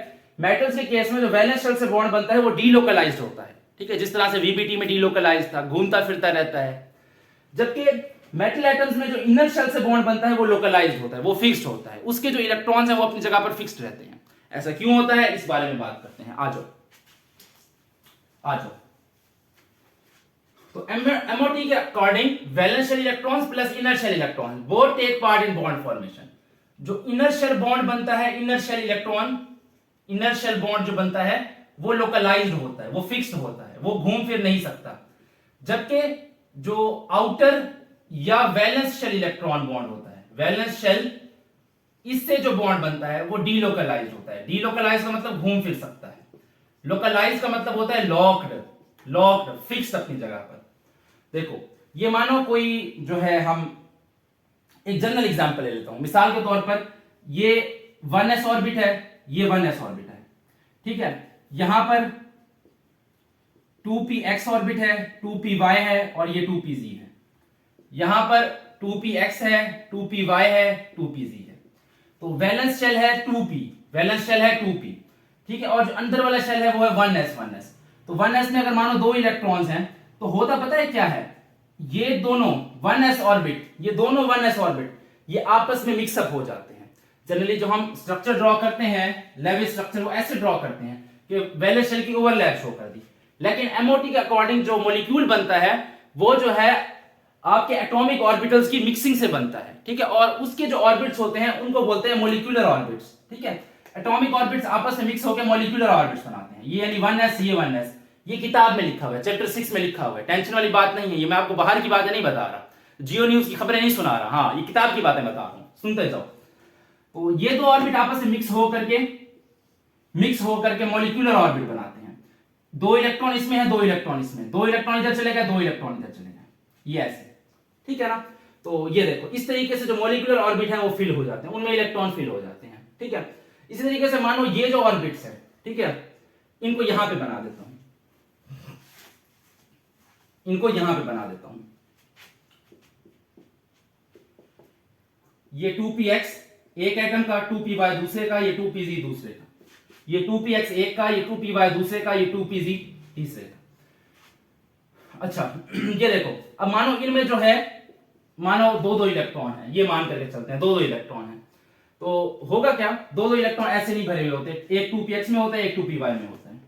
Speaker 1: मेटल्स के केस में जो वैलेंस शेल से बॉन्ड बनता है वो डीलोकलाइज्ड होता है. ठीक है, जिस तरह से वीबीटी में डीलोकलाइज्ड था, घूमता फिरता रहता है. जबकि मेटल एटम्स में जो इनर शेल से बॉन्ड बनता है वो लोकलाइज्ड होता है, वो फिक्स्ड होता है, उसके जो इलेक्ट्रॉन्स हैं वो अपनी जगह पर फिक्स्ड रहते हैं। ऐसा क्यों होता है इस बारे में बात करते हैं, आ जाओ आ जाओ। तो एमओटी के according valence shell electrons plus inner shell electrons both take part in bond formation. जो इनर शेल बॉन्ड बनता है, inner shell electron, inner shell bond जो बनता है वो लोकलाइज्ड होता है, वो फिक्स्ड होता है, वो घूम फिर नहीं सकता। जबकि जो आउटर या वैलेंस शेल इलेक्ट्रॉन बॉन्ड होता है, वैलेंस शेल, इससे जो बॉन्ड बनता है वो डीलोकलाइज्ड होता है। डीलोकलाइज्ड का मतलब घूम फिर सकता है, लोकलाइज्ड का मतलब होता है लॉक्ड, लॉक्ड फिक्स्ड अपनी जगह पर। देखो ये मानो कोई जो है, हम एक जनरल एग्जांपल ले लेता हूं, मिसाल के तौर पर ये 1s ऑर्बिट है, ये 1s ऑर्बिट है, ठीक है। यहां पर 2px ऑर्बिट है, 2py है और ये 2pz है। यहां पर 2px है, 2py है, 2pz है। तो वैलेंस शेल है 2p, वैलेंस शेल है 2p, ठीक है। और जो अंदर वाला शेल है वो है 1s। तो 1s में अगर मानो 2 इलेक्ट्रॉन्स हैं तो होता पता है क्या है, ये दोनों 1s ऑर्बिट, ये दोनों 1s ऑर्बिट ये आपस में मिक्सअप हो जाते हैं। जनरली जो हम स्ट्रक्चर ड्रॉ करते हैं, लेविस स्ट्रक्चर, वो ऐसे ड्रॉ करते हैं कि वैलेंस शेल की ओवरलैप शो कर दी। लेकिन एमओटी के अकॉर्डिंग जो मॉलिक्यूल बनता है वो जो है आपके एटॉमिक ऑर्बिटल्स की मिक्सिंग से बनता है, ठीक है। और उसके जो ऑर्बिट्स होते हैं उनको बोलते हैं मॉलिक्यूलर ऑर्बिट्स, ठीक है। एटॉमिक ऑर्बिट्स आपस में मिक्स होकर मॉलिक्यूलर ऑर्बिट्स बनाते हैं। ये यानी 1s, ये 1s, ये किताब में लिखा हुआ है, चैप्टर 6 में लिखा हुआ है, टेंशन वाली बात नहीं है। ये मैं आपको बाहर की बातें नहीं बता रहा, जियो न्यूज की खबरें नहीं सुना रहा, हाँ ये किताब की बातें बता रहा हूं, सुनते जाओ। तो ये दो ऑर्बिट आपस में मिक्स होकर के मॉलिक्यूलर ऑर्बिट बनाते हैं। 2 इलेक्ट्रॉन इसमें है, 2 इलेक्ट्रॉन इसमें, 2 इलेक्ट्रॉन इधर चले गए, 2 इलेक्ट्रॉन इधर चले गए, ये ऐसे, ठीक है ना। तो ये देखो इस तरीके से जो मॉलिक्यूलर ऑर्बिट है वो फिल हो जाते हैं, उनमें इलेक्ट्रॉन फिल हो जाते हैं, ठीक है। इसी तरीके से मानो ये जो ऑर्बिट्स है, ठीक है, इनको यहां पे बना देता हूं, इनको यहां पे बना देता हूं। ये 2px एक एटम का, 2py दूसरे का, ये 2pz दूसरे का, ये 2px एक का, ये 2py दूसरे का, ये 2pz तीसरे का। अच्छा ये देखो, अब मानो इनमें जो है, मानो 2-2 इलेक्ट्रॉन है, ये मान करके चलते हैं 2-2 इलेक्ट्रॉन है। तो होगा क्या, 2-2 इलेक्ट्रॉन ऐसे नहीं भरे हुए होते, एक 2px में होता है, एक 2py में होता है,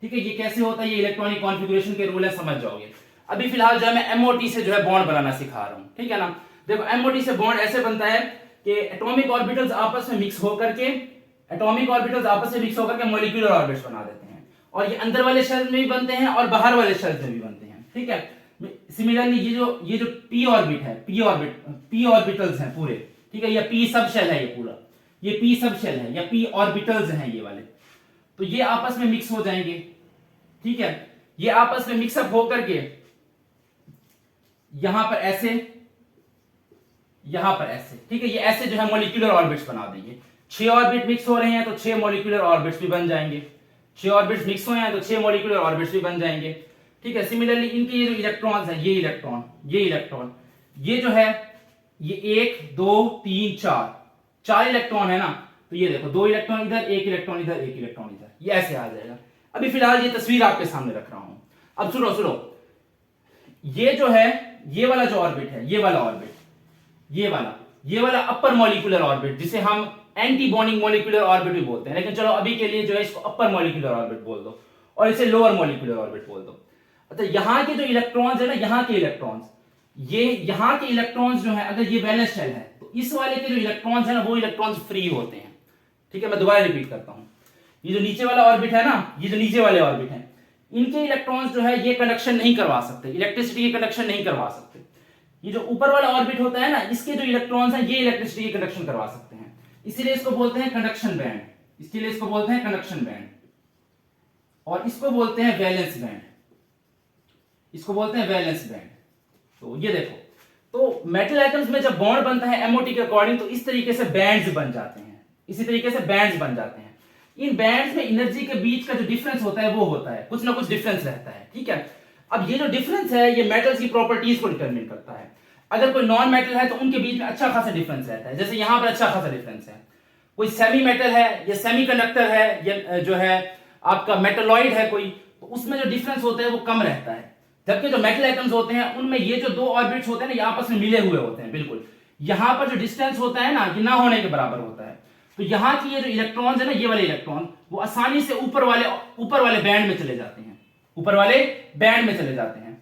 Speaker 1: ठीक है। ये कैसे होता है, ये इलेक्ट्रॉनिक कॉन्फ़िगरेशन के रूल है, समझ जाओगे। अभी फिलहाल जो है मैं एमओटी से जो है बॉन्ड बनाना सिखा रहा हूं, ठीक है ना। देखो एमओटी से बॉन्ड ऐसे बनता है कि एटॉमिक ऑर्बिटल्स आपस में मिक्स होकर के, एटॉमिक ऑर्बिटल्स आपस में मिक्स होकर के मॉलिक्यूलर ऑर्बिट्स बना देते हैं। और ये अंदर वाले शेल्स में भी बनते हैं और बाहर वाले शेल्स में भी बनते हैं, ठीक है। सिमिलरली ये जो p ऑर्बिट है, p ऑर्बिटल्स हैं पूरे, ठीक है, या p सब शेल है, ये पूरा ये p सब शेल है या p ऑर्बिटल्स हैं ये वाले, तो ये आपस में मिक्स हो जाएंगे, ठीक है। ये आपस में मिक्सअप होकर के यहां पर ऐसे, यहां पर ऐसे, ठीक है, ये ऐसे जो है मॉलिक्यूलर ऑर्बिट्स बना देंगे। 6 ऑर्बिट मिक्स हो रहे हैं तो 6 मॉलिक्यूलर ऑर्बिट्स भी बन जाएंगे, 6 ऑर्बिट्स मिक्स हुए हैं तो 6 मॉलिक्यूलर ऑर्बिट्स भी बन जाएंगे, ठीक है। सिमिलरली इनके ये जो इलेक्ट्रॉन्स हैं, ये इलेक्ट्रॉन ये जो है, ये 1 2 3 4 इलेक्ट्रॉन है ना। तो ये देखो 2 इलेक्ट्रॉन इधर, 1 इलेक्ट्रॉन इधर, 1 इलेक्ट्रॉन इधर, ये ऐसे आ जाएगा। अभी फिलहाल ये तस्वीर आपके सामने रख रहा हूं। अब सुनो, ये जो है, ये वाला जो ऑर्बिट है, ये वाला ऑर्बिट, ये वाला अपर मॉलिक्यूलर ऑर्बिट, जिसे हम एंटी बॉन्डिंग मॉलिक्यूलर ऑर्बिट भी बोलते हैं, लेकिन चलो अभी के लिए जो है इसको अपर मॉलिक्यूलर ऑर्बिट बोल दो और इसे लोअर मॉलिक्यूलर ऑर्बिट बोल दो। अच्छा यहां के जो इलेक्ट्रॉन्स है ना, यहां के इलेक्ट्रॉन्स, ये यहां के इलेक्ट्रॉन्स जो है, अगर ये वैलेंस शेल है तो इस वाले के जो इलेक्ट्रॉन्स है ना, वो इलेक्ट्रॉन्स फ्री होते हैं, ठीक है। मैं दोबारा रिपीट करता हूं, ये जो नीचे वाला ऑर्बिट है ना, ये जो नीचे वाले ऑर्बिट है, इनके इलेक्ट्रॉन्स जो है ये कंडक्शन नहीं करवा सकते, इलेक्ट्रिसिटी की कंडक्शन नहीं करवा सकते। ये जो ऊपर वाला ऑर्बिट होता है ना, इसके जो इलेक्ट्रॉन्स हैं ये इलेक्ट्रिसिटी की कंडक्शन करवा सकते हैं, इसीलिए इसको बोलते हैं कंडक्शन बैंड, इसके लिए इसको बोलते हैं कंडक्शन बैंड, और इसको बोलते हैं वैलेंस बैंड, इसको बोलते हैं वैलेंस बैंड। तो ये देखो, तो मेटल एटम्स में जब बॉन्ड बनता है एमओटी के अकॉर्डिंग, तो इस तरीके से बैंड्स बन जाते हैं, इसी तरीके से बैंड्स बन जाते हैं। इन बैंड्स में एनर्जी के बीच का जो डिफरेंस होता है वो होता है, कुछ ना कुछ डिफरेंस रहता है, ठीक है। अब ये जो डिफरेंस है ये मेटल्स की प्रॉपर्टीज को डिटरमिन करता है। अगर कोई नॉन मेटल है तो उनके बीच में अच्छा खासा डिफरेंस रहता है, जैसे यहां पर अच्छा खासा डिफरेंस है। कोई सेमी मेटल है या सेमीकंडक्टर है या जो है आपका मेटलॉइड है कोई, तो उसमें जो डिफरेंस होता है वो कम रहता है। जबकि जो मेटल एटम्स होते हैं उनमें ये जो दो ऑर्बिट्स होते हैं ना, ये आपस में मिले हुए होते हैं बिल्कुल। यहां पर जो डिस्टेंस होता है ना, ये ना होने के बराबर होता है। तो यहां की ये जो इलेक्ट्रॉन्स है ना, ये वाले इलेक्ट्रॉन वो आसानी से ऊपर वाले बैंड में चले जाते हैं, ऊपर वाले बैंड में चले जाते हैं।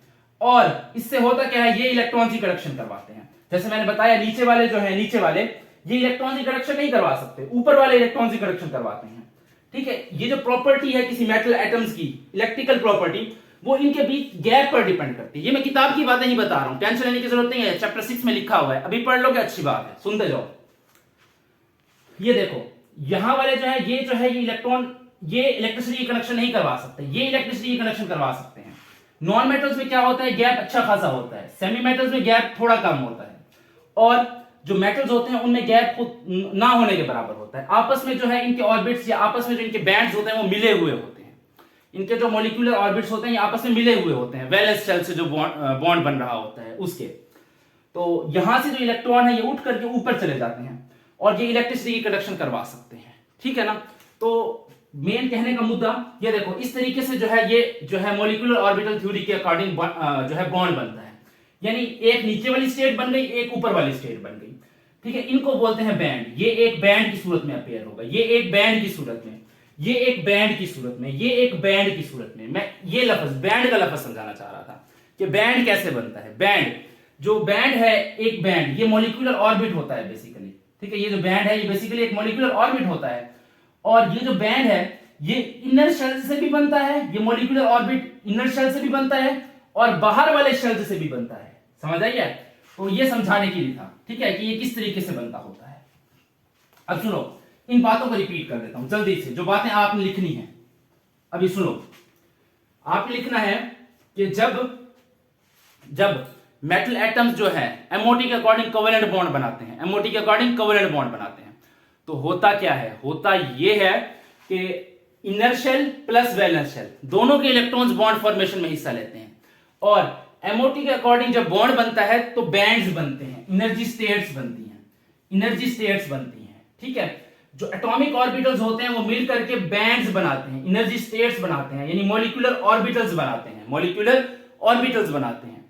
Speaker 1: और इससे होता क्या है, ये इलेक्ट्रॉन की करेक्शन करवाते हैं। जैसे मैंने बताया, नीचे वाले जो है, नीचे वाले ये इलेक्ट्रॉन की करेक्शन नहीं करवा सकते, ऊपर वाले इलेक्ट्रॉन की करेक्शन करवाते हैं। ठीक है, ये जो प्रॉपर्टी है किसी मेटल एटम्स की, इलेक्ट्रिकल प्रॉपर्टी, वो इनके बीच गैप पर डिपेंड करती है। ये मैं किताब की बातें ही बता रहा हूं, टेंशन लेने की जरूरत नहीं है, चैप्टर 6 में लिखा हुआ है, अभी पढ़ लोगे अच्छी बात है, सुनते जाओ। ये देखो, यहां वाले जो है, ये जो है, ये इलेक्ट्रॉन, ये इलेक्ट्रिसिटी की कनेक्शन नहीं करवा सकते, ये इलेक्ट्रिसिटी की कनेक्शन करवा सकते हैं। नॉन मेटल्स में क्या होता है, गैप अच्छा खासा होता है, सेमी मेटल्स में गैप थोड़ा कम होता है, और जो मेटल्स होते हैं उनमें गैप ना होने के बराबर होता है। आपस में जो है इनके ऑर्बिट्स या आपस में जो इनके बैंड्स होते हैं वो मिले हुए होते हैं। इनके जो मॉलिक्यूलर ऑर्बिट्स होते हैं ये आपस में मिले हुए होते हैं, वैलेंस शेल से जो बॉन्ड बन रहा होता है उसके। तो यहां से जो इलेक्ट्रॉन है ये उठ करके ऊपर चले जाते हैं और ये इलेक्ट्रिसिटी की कंडक्शन करवा सकते हैं। ठीक है ना। तो मेन कहने का मुद्दा ये देखो, इस तरीके से जो है ये जो है मॉलिक्यूलर ऑर्बिटल थ्योरी के अकॉर्डिंग जो है बॉन्ड बनता है, यानी एक नीचे वाली स्टेट बन गई, एक ऊपर वाली स्टेट बन गई। ठीक है, इनको बोलते हैं बैंड। ये एक बैंड की सूरत में अपेयर होगा, ये एक बैंड की सूरत में, ये एक बैंड की सूरत में, ये एक बैंड की सूरत में। मैं ये लफ्ज बैंड का लफ्ज समझाना चाह रहा था कि बैंड कैसे बनता है। बैंड, जो बैंड है, एक बैंड ये मॉलिक्यूलर ऑर्बिट होता है बेसिकली। ठीक है, ये जो बैंड है ये बेसिकली एक मॉलिक्यूलर ऑर्बिट होता है, और ये जो बैंड है ये इनर शेल से भी बनता है, ये मॉलिक्यूलर ऑर्बिट इनर शेल से भी बनता है और बाहर वाले शेल से भी बनता है। समझ आइए? तो ये समझाने के लिए था, ठीक है, कि ये किस तरीके से बनता होता है। अब सुनो, इन बातों को रिपीट कर देता हूं जल्दी से, जो बातें आपने लिखनी है। अभी सुनो, आपने लिखना है कि जब मेटल एटम्स जो है एमओटी के अकॉर्डिंग कोवेलेंट बॉन्ड बनाते हैं, एमओटी के अकॉर्डिंग कोवेलेंट बॉन्ड बनाते हैं, तो होता क्या है, होता यह है कि inner shell plus valence shell दोनों के इलेक्ट्रॉन्स बॉन्ड फॉर्मेशन में हिस्सा लेते हैं, और एमओटी के अकॉर्डिंग जब बॉन्ड बनता है तो बैंड्स बनते हैं, एनर्जी स्टेट्स बनती हैं, एनर्जी स्टेट्स बनती हैं। ठीक है, जो एटॉमिक ऑर्बिटल्स होते हैं वो मिल करके बैंड्स बनाते हैं, एनर्जी स्टेट्स बनाते हैं, यानी मॉलिक्यूलर ऑर्बिटल्स बनाते हैं, मॉलिक्यूलर ऑर्बिटल्स बनाते हैं।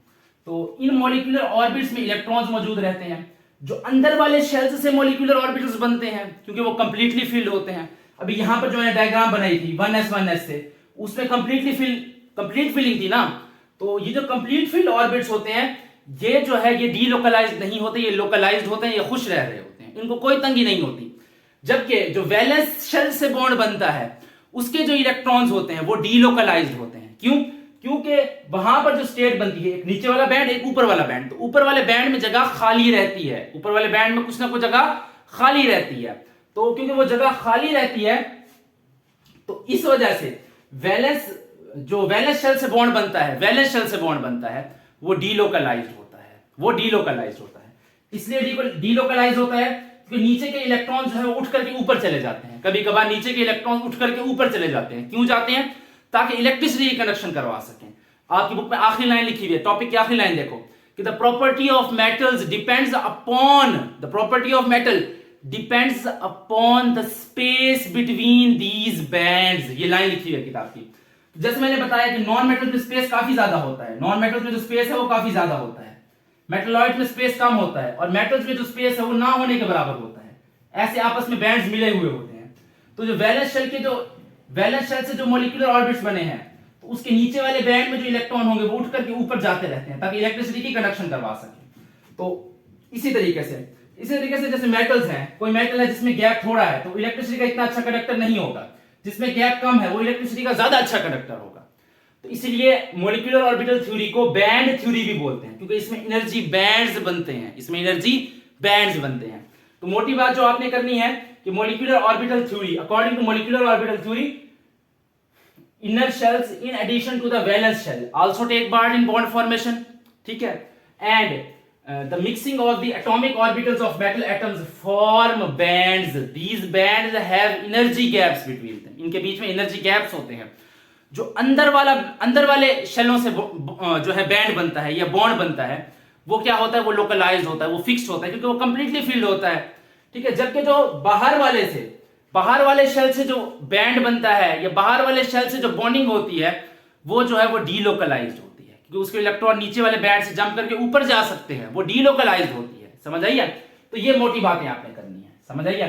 Speaker 1: तो इन मॉलिक्यूलर ऑर्बिट्स में इलेक्ट्रॉन्स मौजूद रहते हैं। जो अंदर वाले शेल्स से मॉलिक्यूलर ऑर्बिटल्स बनते हैं क्योंकि वो कंप्लीटली फिल्ड होते हैं। अभी यहां पर जो है डायग्राम बनाई थी 1s से, उसमें कंप्लीट फिलिंग थी ना। तो ये जो कंप्लीट फील्ड ऑर्बिट्स होते हैं ये जो है ये डीलोकलाइज्ड नहीं होते, ये लोकलाइज्ड होते हैं, ये खुश रह रहे होते हैं, इनको कोई तंगी नहीं होती। जबकि जो वैलेंस शेल से बॉन्ड बनता है उसके जो इलेक्ट्रॉन्स होते हैं वो डीलोकलाइज्ड होते हैं। क्यों? क्योंकि वहां पर जो स्टेट बनती है, एक नीचे वाला बैंड, एक ऊपर वाला बैंड, तो ऊपर वाले बैंड में जगह खाली रहती है, ऊपर वाले बैंड में कुछ ना कुछ जगह खाली रहती है। तो क्योंकि वो जगह खाली रहती है तो इस वजह से वैलेंस शेल से बॉन्ड बनता है, वैलेंस शेल से बॉन्ड बनता है, वो डीलोकलाइज्ड होता है, वो डीलोकलाइज्ड होता है। इसलिए डीलोकलाइज होता है क्योंकि नीचे के इलेक्ट्रॉन जो है वो उठ करके ऊपर चले जाते हैं। कभी कभार नीचे के इलेक्ट्रॉन उठ करके ऊपर चले जाते हैं। क्यों जाते हैं? ताकि इलेक्ट्रिसिटी की कनेक्शन करवा सकें। आपकी बुक में आखिरी लाइन लिखी हुई है, टॉपिक की आखिरी लाइन देखो कि the property of metals depends upon the space between these bands. ये लाइन लिखी है किताब की। जैसे मैंने बताया कि नॉन मेटल में स्पेस काफी ज्यादा होता है, नॉन मेटल में जो स्पेस है वो काफी ज्यादा होता है, मेटलॉइड में स्पेस कम होता है, और मेटल्स में जो स्पेस है वो ना होने के बराबर होता है। ऐसे आपस में बैंड्स मिले हुए होते हैं। तो जो वैलेंस शेल से जो मॉलिक्यूलर ऑर्बिट्स बने हैं तो उसके नीचे वाले बैंड में जो इलेक्ट्रॉन होंगे वो उठ करके ऊपर जाते रहते हैं ताकि इलेक्ट्रिसिटी की कंडक्शन करवा सके। तो इसी तरीके से जैसे मेटल्स हैं, कोई मेटल है जिसमें गैप थोड़ा है तो इलेक्ट्रिसिटी का इतना अच्छा कंडक्टर नहीं होगा, जिसमें गैप कम है वो इलेक्ट्रिसिटी का ज्यादा अच्छा कंडक्टर होगा। तो इसलिए मॉलिक्यूलर ऑर्बिटल थ्योरी को बैंड थ्योरी भी बोलते हैं क्योंकि इसमें एनर्जी बैंड्स बनते हैं, इसमें एनर्जी बैंड्स बनते हैं। तो मोटी बात जो आपने करनी है कि molecular orbital theory, according to molecular orbital theory, inner shells in addition to the valence shell also take part in bond formation. ठीक है, and the mixing of the atomic orbitals of metal atoms form bands. These bands have energy gaps between them. इनके बीच में energy gaps होते हैं। जो अंदर वाले शेलों से जो है बैंड बनता है या बॉन्ड बनता है वो क्या होता है, वो लोकलाइज्ड होता है, वो फिक्स्ड होता है क्योंकि वो कंप्लीटली फिल्ड होता है। ठीक है, जबकि जो बाहर वाले शेल से जो बैंड बनता है या बाहर वाले शेल से जो बॉन्डिंग होती है वो जो है वो डीलोकलाइज्ड होती है क्योंकि उसके इलेक्ट्रॉन नीचे वाले बैंड से जंप करके ऊपर जा सकते हैं, वो डीलोकलाइज्ड होती है। समझ आइए? तो ये मोटी बातें आपने करनी है। समझ आइए?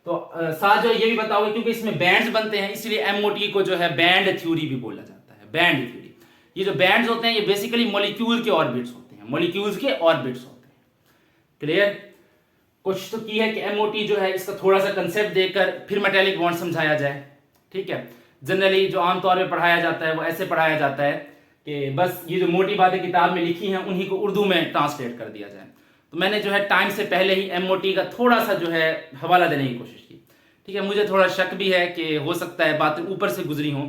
Speaker 1: तो साथ जो ये भी बताओगे, क्योंकि इसमें बैंड्स बनते हैं इसलिए एमओटी को जो है बैंड थ्योरी भी बोला जाता है। बैंड थ्योरी, ये जो बैंड्स होते हैं ये बेसिकली मॉलिक्यूल के ऑर्बिट्स होते हैं, मॉलिक्यूल्स के ऑर्बिट्स होते हैं। क्लियर? कोशिश तो की है कि एमओटी जो है इसका थोड़ा सा कंसेप्ट देकर फिर मेटेलिक बॉन्ड समझाया जाए। ठीक है? जनरली जो आमतौर पे पढ़ाया जाता है वो ऐसे पढ़ाया जाता है कि बस ये जो मोटी बातें किताब में लिखी हैं उन्हीं को उर्दू में ट्रांसलेट कर दिया जाए। तो मैंने जो है टाइम से पहले ही एमओटी का थोड़ा सा जो है हवाला देने की कोशिश की। ठीक है? मुझे थोड़ा शक भी है कि हो सकता है बातें ऊपर से गुजरी हों,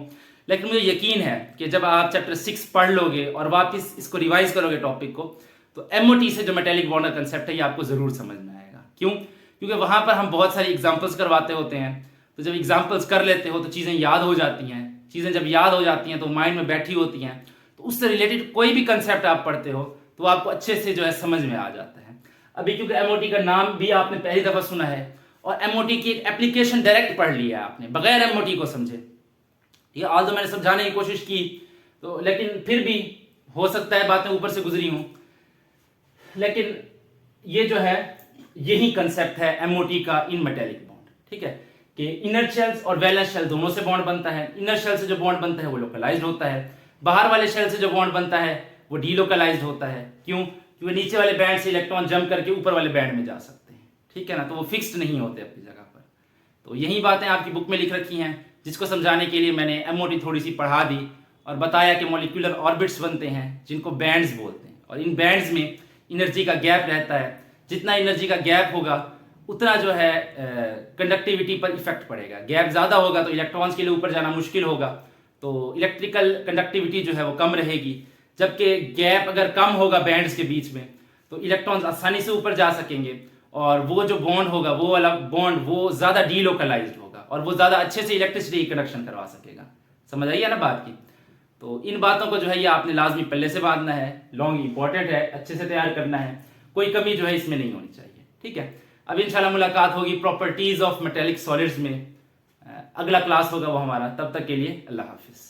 Speaker 1: लेकिन मुझे यकीन है कि जब आप चैप्टर 6 पढ़ लोगे और वापस इसको रिवाइज करोगे टॉपिक को, तो एमओटी से जो मेटेलिक बॉन्ड का कंसेप्ट है ये आपको जरूर समझ में आएगा। क्यों? क्योंकि वहां पर हम बहुत सारी एग्जाम्पल्स करवाते होते हैं, तो जब एग्जाम्पल्स कर लेते हो तो चीज़ें याद हो जाती हैं। चीज़ें जब याद हो जाती हैं तो माइंड में बैठी होती हैं, तो उससे रिलेटेड कोई भी कंसेप्ट आप पढ़ते हो तो आपको अच्छे से जो है समझ में आ जाता है। अभी क्योंकि एमओटी का नाम भी आपने पहली दफ़ा सुना है और एमओटी की एक एप्लीकेशन डायरेक्ट पढ़ लिया है आपने बगैर एमओटी को समझे। ये आज तो मैंने समझाने की कोशिश की, तो लेकिन फिर भी हो सकता है बातें ऊपर से गुजरी हों, लेकिन ये जो है यही कंसेप्ट है एमओटी का इन मेटेलिक बॉन्ड। ठीक है? कि इनर शेल्स और वैलेंस शेल दोनों से बॉन्ड बनता है। इनर शेल से जो बॉन्ड बनता है वो लोकलाइज्ड होता है, बाहर वाले शेल से जो बॉन्ड बनता है वो डीलोकलाइज्ड होता है। क्यों? क्योंकि नीचे वाले बैंड से इलेक्ट्रॉन जंप करके ऊपर वाले बैंड में जा सकते हैं। ठीक है ना? तो वो फिक्स्ड नहीं होते अपनी जगह पर। तो यही बातें आपकी बुक में लिख रखी हैं, जिसको समझाने के लिए मैंने एमओटी थोड़ी सी पढ़ा दी और बताया कि मॉलिक्यूलर ऑर्बिट्स बनते हैं जिनको बैंड्स बोलते हैं, और इन बैंड्स में एनर्जी का गैप रहता है। जितना एनर्जी का गैप होगा उतना जो है कंडक्टिविटी पर इफेक्ट पड़ेगा। गैप ज़्यादा होगा तो इलेक्ट्रॉन्स के लिए ऊपर जाना मुश्किल होगा, तो इलेक्ट्रिकल कंडक्टिविटी जो है वो कम रहेगी। जबकि गैप अगर कम होगा बैंड्स के बीच में तो इलेक्ट्रॉन्स आसानी से ऊपर जा सकेंगे, और वो जो बॉन्ड होगा वो वाला बॉन्ड वो ज़्यादा डीलोकलाइज्ड होगा और वो ज़्यादा अच्छे से इलेक्ट्रिसिटी कंडक्शन करवा सकेगा। समझ आइए ना बात की? तो इन बातों को जो है ये आपने लाजमी पल्ले से बांधना है। लॉन्ग इंपॉर्टेंट है, अच्छे से तैयार करना है, कोई कमी जो है इसमें नहीं होनी चाहिए। ठीक है? अब इंशाल्लाह मुलाकात होगी प्रॉपर्टीज ऑफ मेटेलिक सॉलिड्स में। अगला क्लास होगा वो हमारा। तब तक के लिए अल्लाह हाफिज़।